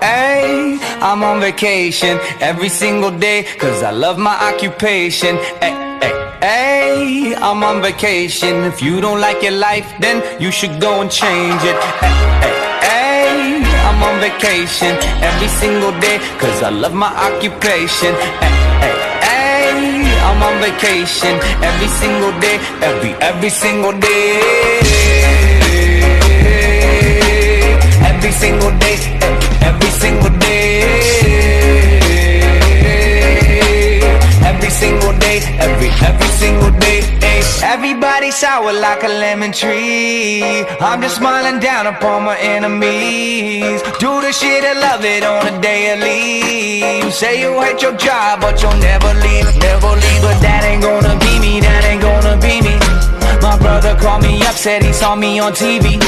Ay, I'm on vacation every single day, cause I love my occupation. Ay, ay, ay, I'm on vacation. If you don't like your life, then you should go and change it. Ay, ay, ay, I'm on vacation every single day, cause I love my occupation. Ay, ay, ay, I'm on vacation every single day, every single day. Every single day, every single day. Every single day, every single day. Everybody sour like a lemon tree. I'm just smiling down upon my enemies. Do the shit and love it on a daily. You say you hate your job, but you'll never leave, never leave. But that ain't gonna be me, that ain't gonna be me. My brother called me up, said he saw me on TV.